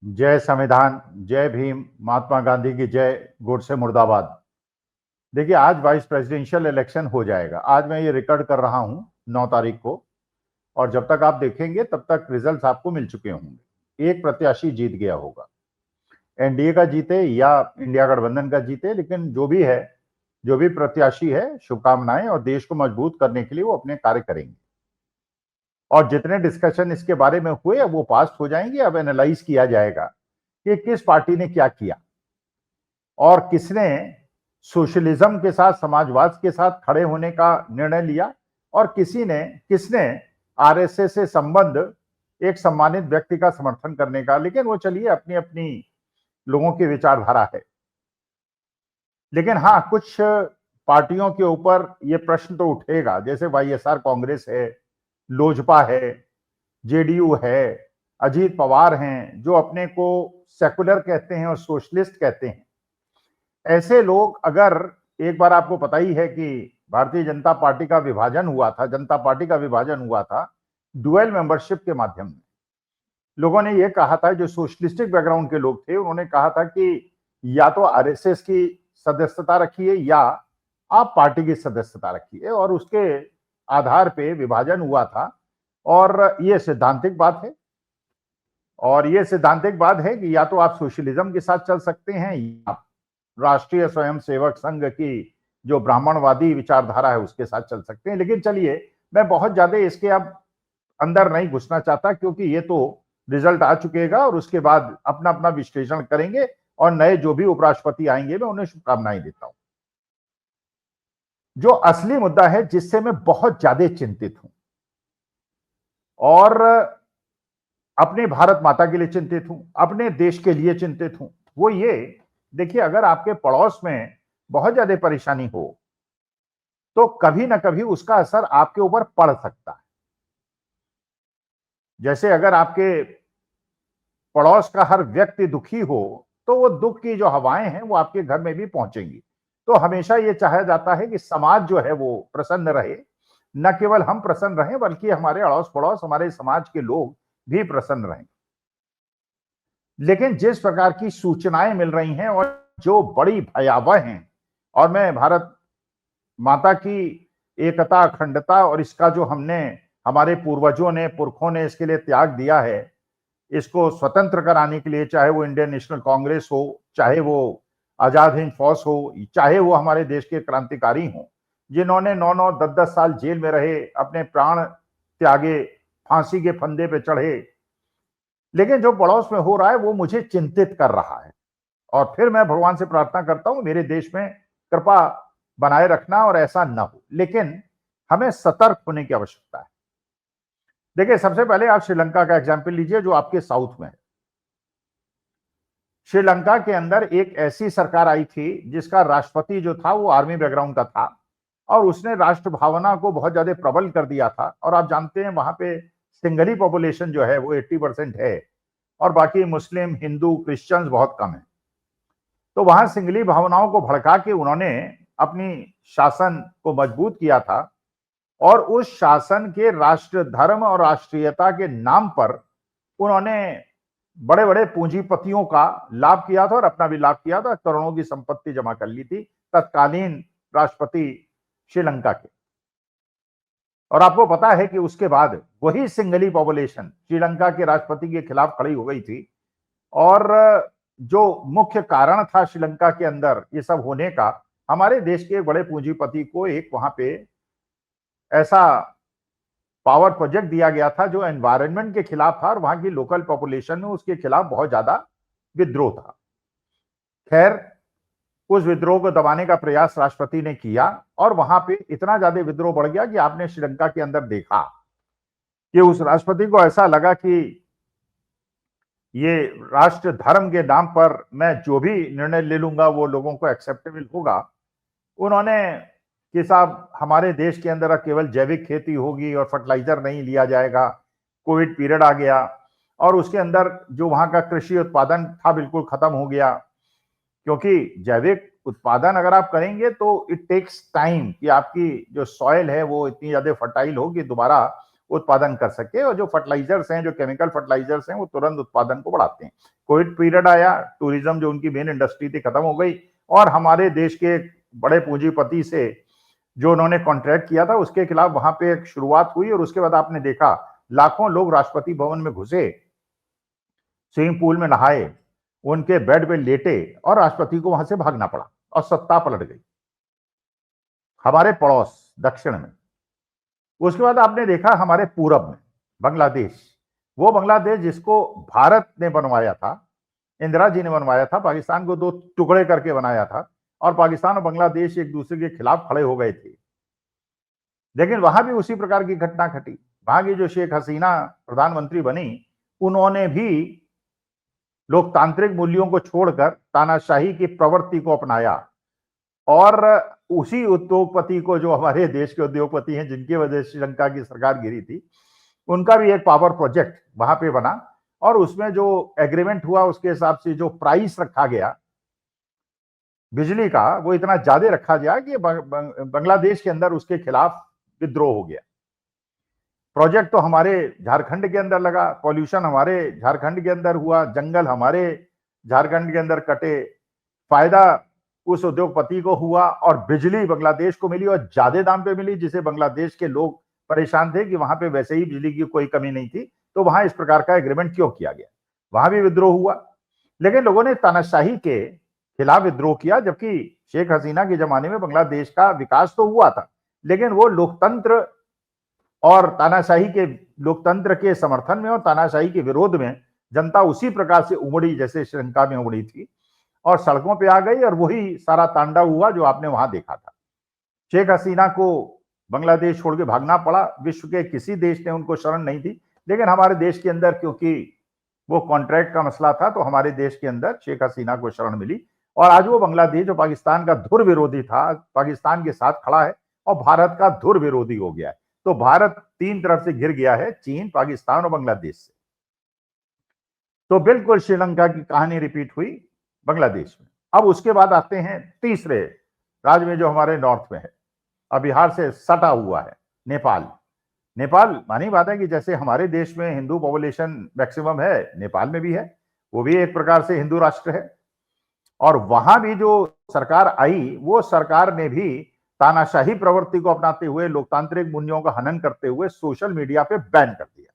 जय संविधान, जय भीम, महात्मा गांधी की जय, गोडसे मुर्दाबाद। देखिए, आज वाइस प्रेसिडेंशियल इलेक्शन हो जाएगा। आज मैं ये रिकॉर्ड कर रहा हूं 9 तारीख को, और जब तक आप देखेंगे तब तक रिजल्ट्स आपको मिल चुके होंगे। एक प्रत्याशी जीत गया होगा, एनडीए का जीते या इंडिया गठबंधन का जीते, लेकिन जो भी है, जो भी प्रत्याशी है, शुभकामनाएं, और देश को मजबूत करने के लिए वो अपने कार्य करेंगे। और जितने डिस्कशन इसके बारे में हुए अब वो पास हो जाएंगे। अब एनालाइज किया जाएगा कि किस पार्टी ने क्या किया और किसने सोशलिज्म के साथ, समाजवाद के साथ खड़े होने का निर्णय लिया, और किसने आरएसएस से संबंध एक सम्मानित व्यक्ति का समर्थन करने का। लेकिन वो चलिए, अपनी अपनी लोगों की विचारधारा है। लेकिन हाँ, कुछ पार्टियों के ऊपर ये प्रश्न तो उठेगा, जैसे वाईएसआर कांग्रेस है, लोजपा है, जेडीयू है, अजीत पवार हैं, जो अपने को सेकुलर कहते हैं और सोशलिस्ट कहते हैं। ऐसे लोग, अगर एक बार आपको पता ही है कि भारतीय जनता पार्टी का विभाजन हुआ था, जनता पार्टी का विभाजन हुआ था डुअल मेंबरशिप के माध्यम में। लोगों ने यह कहा था, जो सोशलिस्टिक बैकग्राउंड के लोग थे, उन्होंने कहा था कि या तो आरएसएस की सदस्यता रखिए या आप पार्टी की सदस्यता रखिए, और उसके आधार पे विभाजन हुआ था। और ये सैद्धांतिक बात है, और ये सैद्धांतिक बात है कि या तो आप सोशलिज्म के साथ चल सकते हैं या राष्ट्रीय स्वयंसेवक संघ की जो ब्राह्मणवादी विचारधारा है उसके साथ चल सकते हैं। लेकिन चलिए, मैं बहुत ज्यादा इसके अब अंदर नहीं घुसना चाहता, क्योंकि ये तो रिजल्ट आ चुकेगा और उसके बाद अपना अपना विश्लेषण करेंगे, और नए जो भी उपराष्ट्रपति आएंगे मैं उन्हें शुभकामनाएं देता हूं। जो असली मुद्दा है, जिससे मैं बहुत ज्यादा चिंतित हूं और अपने भारत माता के लिए चिंतित हूं, अपने देश के लिए चिंतित हूं, वो ये देखिए, अगर आपके पड़ोस में बहुत ज्यादा परेशानी हो तो कभी ना कभी उसका असर आपके ऊपर पड़ सकता है। जैसे अगर आपके पड़ोस का हर व्यक्ति दुखी हो तो वो दुख की जो हवाएं हैं वो आपके घर में भी पहुंचेंगी। तो हमेशा ये चाहा जाता है कि समाज जो है वो प्रसन्न रहे, न केवल हम प्रसन्न रहें बल्कि हमारे अड़ोस पड़ोस, हमारे समाज के लोग भी प्रसन्न रहें। लेकिन जिस प्रकार की सूचनाएं मिल रही हैं और जो बड़ी भयावह हैं, और मैं भारत माता की एकता, अखंडता, और इसका जो हमारे पूर्वजों ने, पुरखों ने इसके लिए त्याग दिया है, इसको स्वतंत्र कराने के लिए, चाहे वो इंडियन नेशनल कांग्रेस हो, चाहे वो आजाद हिंद फौज हो, चाहे वो हमारे देश के क्रांतिकारी हों, जिन्होंने 9-9, 10-10 साल जेल में रहे, अपने प्राण त्यागे, फांसी के फंदे पे चढ़े। लेकिन जो पड़ोस में हो रहा है वो मुझे चिंतित कर रहा है, और फिर मैं भगवान से प्रार्थना करता हूं मेरे देश में कृपा बनाए रखना और ऐसा न हो। लेकिन हमें सतर्क होने की आवश्यकता है। देखिए, सबसे पहले आप श्रीलंका का एग्जाम्पल लीजिए, जो आपके साउथ में है। श्रीलंका के अंदर एक ऐसी सरकार आई थी जिसका राष्ट्रपति जो था वो आर्मी बैकग्राउंड का था, और उसने राष्ट्र भावना को बहुत ज्यादा प्रबल कर दिया था। और आप जानते हैं वहां पे सिंगली पॉपुलेशन जो है वो 80% है, और बाकी मुस्लिम, हिंदू, क्रिश्चियंस बहुत कम है। तो वहां सिंगली भावनाओं को भड़का के उन्होंने अपनी शासन को मजबूत किया था, और उस शासन के राष्ट्र धर्म और राष्ट्रीयता के नाम पर उन्होंने बड़े बड़े पूंजीपतियों का लाभ किया था और अपना भी लाभ किया था। करोड़ों की संपत्ति जमा कर ली थी तत्कालीन राष्ट्रपति श्रीलंका के। और आपको पता है कि उसके बाद वही सिंगली पॉपुलेशन श्रीलंका के राष्ट्रपति के खिलाफ खड़ी हो गई थी, और जो मुख्य कारण था श्रीलंका के अंदर ये सब होने का, हमारे देश के बड़े पूंजीपति को एक वहां पे ऐसा पावर प्रोजेक्ट दिया गया था जो एनवायरनमेंट के खिलाफ था, और वहां की लोकल पॉपुलेशन में उसके खिलाफ बहुत ज्यादा विद्रोह था। खैर, उस विद्रोह को दबाने का प्रयास राष्ट्रपति ने किया, और वहां पे इतना ज्यादा विद्रोह बढ़ गया कि आपने श्रीलंका के अंदर देखा कि उस राष्ट्रपति को ऐसा लगा कि ये राष्ट्र धर्म के नाम पर मैं जो भी निर्णय ले लूंगा वो लोगों को एक्सेप्टेबल होगा। उन्होंने कि साहब, हमारे देश के अंदर केवल जैविक खेती होगी और फर्टिलाइजर नहीं लिया जाएगा। कोविड पीरियड आ गया, और उसके अंदर जो वहां का कृषि उत्पादन था बिल्कुल खत्म हो गया, क्योंकि जैविक उत्पादन अगर आप करेंगे तो इट टेक्स टाइम कि आपकी जो सॉइल है वो इतनी ज्यादा फर्टाइल हो कि दोबारा उत्पादन कर सके, और जो फर्टिलाइजर्स हैं, जो केमिकल फर्टिलाइजर्स हैं, वो तुरंत उत्पादन को बढ़ाते हैं। कोविड पीरियड आया, टूरिज्म जो उनकी मेन इंडस्ट्री थी खत्म हो गई, और हमारे देश के बड़े पूंजीपति से जो उन्होंने कॉन्ट्रैक्ट किया था उसके खिलाफ वहां पे एक शुरुआत हुई, और उसके बाद आपने देखा लाखों लोग राष्ट्रपति भवन में घुसे, स्विमिंग पूल में नहाए, उनके बेड पे लेटे, और राष्ट्रपति को वहां से भागना पड़ा और सत्ता पलट गई हमारे पड़ोस दक्षिण में। उसके बाद आपने देखा हमारे पूरब में बांग्लादेश, वो बांग्लादेश जिसको भारत ने बनवाया था, इंदिरा जी ने बनवाया था, पाकिस्तान को 2 टुकड़े करके बनाया था, और पाकिस्तान और बांग्लादेश एक दूसरे के खिलाफ खड़े हो गए थे। लेकिन वहां भी उसी प्रकार की घटना घटी। वहां की जो शेख हसीना प्रधानमंत्री बनी, उन्होंने भी लोकतांत्रिक मूल्यों को छोड़कर तानाशाही की प्रवृत्ति को अपनाया, और उसी उद्योगपति को, जो हमारे देश के उद्योगपति हैं जिनकी वजह से श्रीलंका की सरकार गिरी थी, उनका भी एक पावर प्रोजेक्ट वहां पे बना, और उसमें जो एग्रीमेंट हुआ उसके हिसाब से जो प्राइस रखा गया बिजली का, वो इतना ज्यादा रखा गया कि बांग्लादेश के अंदर उसके खिलाफ विद्रोह हो गया। प्रोजेक्ट तो हमारे झारखंड के अंदर लगा, पॉल्यूशन हमारे झारखंड के अंदर हुआ, जंगल हमारे झारखंड के अंदर कटे, फायदा उस उद्योगपति को हुआ, और बिजली बांग्लादेश को मिली, और ज्यादा दाम पे मिली, जिसे बांग्लादेश के लोग परेशान थे कि वहां पे वैसे ही बिजली की कोई कमी नहीं थी, तो वहां इस प्रकार का एग्रीमेंट क्यों किया गया। वहां भी विद्रोह हुआ, लेकिन लोगों ने तानाशाही के खिलाफ विद्रोह किया, जबकि शेख हसीना के जमाने में बांग्लादेश का विकास तो हुआ था, लेकिन वो लोकतंत्र और तानाशाही के, लोकतंत्र के समर्थन में और तानाशाही के विरोध में जनता उसी प्रकार से उमड़ी जैसे श्रीलंका में उमड़ी थी, और सड़कों पे आ गई, और वही सारा तांडव हुआ जो आपने वहां देखा था। शेख हसीना को बांग्लादेश छोड़ के भागना पड़ा, विश्व के किसी देश ने उनको शरण नहीं दी, लेकिन हमारे देश के अंदर क्योंकि वो कॉन्ट्रैक्ट का मसला था, तो हमारे देश के अंदर शेख हसीना को शरण मिली, और आज वो बांग्लादेश जो पाकिस्तान का धुर विरोधी था, पाकिस्तान के साथ खड़ा है और भारत का धुर विरोधी हो गया है। तो भारत 3 तरफ से घिर गया है, चीन, पाकिस्तान और बांग्लादेश से। तो बिल्कुल श्रीलंका की कहानी रिपीट हुई बांग्लादेश में। अब उसके बाद आते हैं तीसरे राज्य में जो हमारे नॉर्थ में है, अब बिहार से सटा हुआ है, नेपाल। नेपाल, मानी बात है कि जैसे हमारे देश में हिंदू पॉपुलेशन मैक्सिमम है, नेपाल में भी है, वो भी एक प्रकार से हिंदू राष्ट्र है, और वहां भी जो सरकार आई, वो सरकार ने भी तानाशाही प्रवृत्ति को अपनाते हुए, लोकतांत्रिक मूल्यों का हनन करते हुए सोशल मीडिया पे बैन कर दिया।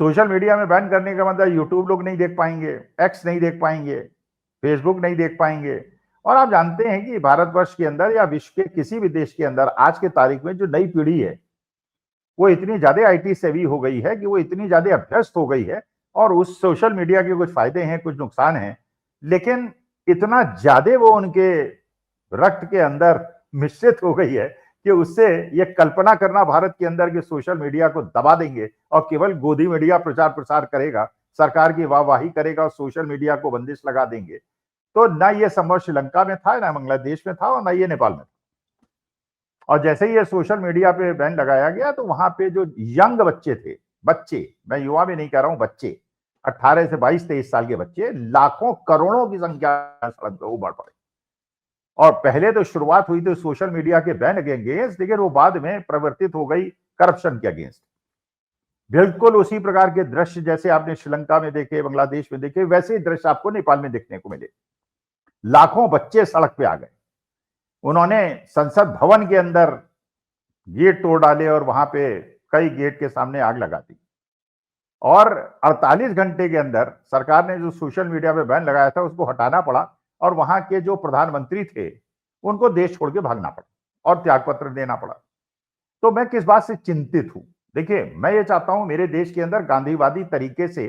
सोशल मीडिया में बैन करने का मतलब यूट्यूब लोग नहीं देख पाएंगे, एक्स नहीं देख पाएंगे, फेसबुक नहीं देख पाएंगे। और आप जानते हैं कि भारतवर्ष के अंदर या विश्व के किसी भी देश के अंदर आज के तारीख में जो नई पीढ़ी है, वो इतनी ज्यादा आईटी सेवी हो गई है कि वो इतनी ज्यादा अभ्यस्त हो गई है, और उस सोशल मीडिया के कुछ फायदे हैं, कुछ नुकसान हैं, लेकिन इतना ज्यादा वो उनके रक्त के अंदर मिश्रित हो गई है कि उससे ये कल्पना करना भारत के अंदर कि सोशल मीडिया को दबा देंगे और केवल गोदी मीडिया प्रचार प्रसार करेगा, सरकार की वाहवाही करेगा और सोशल मीडिया को बंदिश लगा देंगे, तो ना ये संभव श्रीलंका में था, ना बांग्लादेश में था, और ना ये नेपाल में था। और जैसे ही ये सोशल मीडिया पे बैन लगाया गया, तो वहां पे जो यंग बच्चे थे, बच्चे, मैं युवा भी नहीं कह रहा हूं, बच्चे 18 से 22-23 साल के बच्चे, लाखों करोड़ों की संख्या सड़क पे उमड़ पड़े। और पहले तो शुरुआत हुई थी सोशल मीडिया के बैन के अगेंस्ट, लेकिन वो बाद में परिवर्तित हो गई करप्शन के अगेंस्ट। बिल्कुल उसी प्रकार के दृश्य जैसे आपने श्रीलंका में देखे, बांग्लादेश में देखे, वैसे ही दृश्य आपको नेपाल में देखने को मिले। लाखों बच्चे सड़क पे आ गए, उन्होंने संसद भवन के अंदर गेट तोड़ डाले और वहां पे कई गेट के सामने आग लगा दी, और 48 घंटे के अंदर सरकार ने जो सोशल मीडिया पे बैन लगाया था उसको हटाना पड़ा, और वहां के जो प्रधानमंत्री थे उनको देश छोड़ के भागना पड़ा और त्यागपत्र देना पड़ा। तो मैं किस बात से चिंतित हूं? देखिए, मैं ये चाहता हूं मेरे देश के अंदर गांधीवादी तरीके से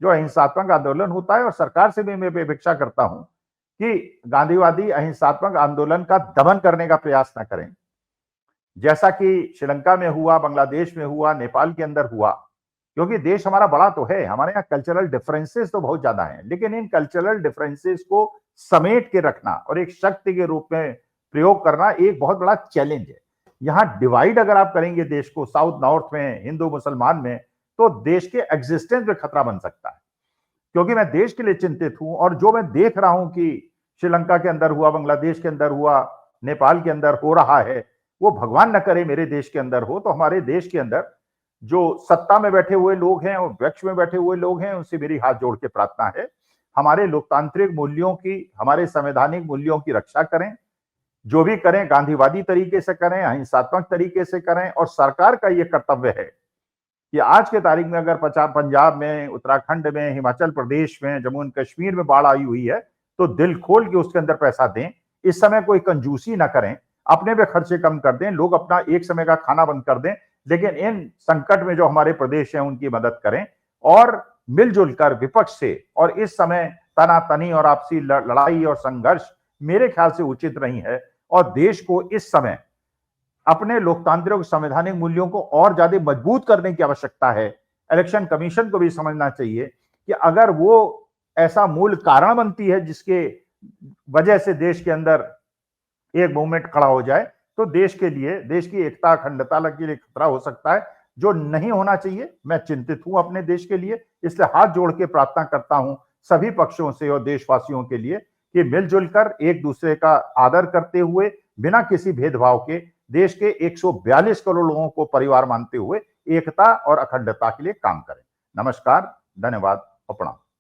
जो अहिंसात्मक आंदोलन होता है, और सरकार से भी मैं अपेक्षा करता हूं कि गांधीवादी अहिंसात्मक आंदोलन का दमन करने का प्रयास न करें, जैसा कि श्रीलंका में हुआ, बांग्लादेश में हुआ, नेपाल के अंदर हुआ। क्योंकि देश हमारा बड़ा तो है, हमारे यहाँ कल्चरल डिफरेंसेस तो बहुत ज्यादा हैं, लेकिन इन कल्चरल डिफरेंसेस को समेट के रखना और एक शक्ति के रूप में प्रयोग करना एक बहुत बड़ा चैलेंज है। यहाँ डिवाइड अगर आप करेंगे देश को साउथ नॉर्थ में, हिंदू मुसलमान में, तो देश के एग्जिस्टेंस में खतरा बन सकता है। क्योंकि मैं देश के लिए चिंतित हूं, और जो मैं देख रहा हूं कि श्रीलंका के अंदर हुआ, बांग्लादेश के अंदर हुआ, नेपाल के अंदर हो रहा है, वो भगवान न करे मेरे देश के अंदर हो। तो हमारे देश के अंदर जो सत्ता में बैठे हुए लोग हैं और विपक्ष में बैठे हुए लोग हैं, उनसे मेरी हाथ जोड़ के प्रार्थना है, हमारे लोकतांत्रिक मूल्यों की, हमारे संवैधानिक मूल्यों की रक्षा करें। जो भी करें गांधीवादी तरीके से करें, अहिंसात्मक तरीके से करें। और सरकार का ये कर्तव्य है कि आज के तारीख में अगर पंजाब में, उत्तराखंड में, हिमाचल प्रदेश में, जम्मू एंड कश्मीर में बाढ़ आई हुई है, तो दिल खोल के उसके अंदर पैसा दें। इस समय कोई कंजूसी ना करें, अपने पे खर्चे कम कर दें, लोग अपना एक समय का खाना बंद कर दें, लेकिन इन संकट में जो हमारे प्रदेश हैं उनकी मदद करें। और मिलजुल कर विपक्ष से, और इस समय तनातनी और आपसी लड़ाई और संघर्ष मेरे ख्याल से उचित नहीं है। और देश को इस समय अपने लोकतांत्रिक और संवैधानिक मूल्यों को और ज्यादा मजबूत करने की आवश्यकता है। इलेक्शन कमीशन को भी समझना चाहिए कि अगर वो ऐसा मूल कारण बनती है जिसके वजह से देश के अंदर एक मूवमेंट खड़ा हो जाए, तो देश के लिए, देश की एकता अखंडता के लिए खतरा हो सकता है, जो नहीं होना चाहिए। मैं चिंतित हूं अपने देश के लिए, इसलिए हाथ जोड़ के प्रार्थना करता हूं सभी पक्षों से और देशवासियों के लिए कि मिलजुल कर एक दूसरे का आदर करते हुए, बिना किसी भेदभाव के, देश के 142 करोड़ लोगों को परिवार मानते हुए एकता और अखंडता के लिए काम करें। नमस्कार, धन्यवाद और प्रणाम।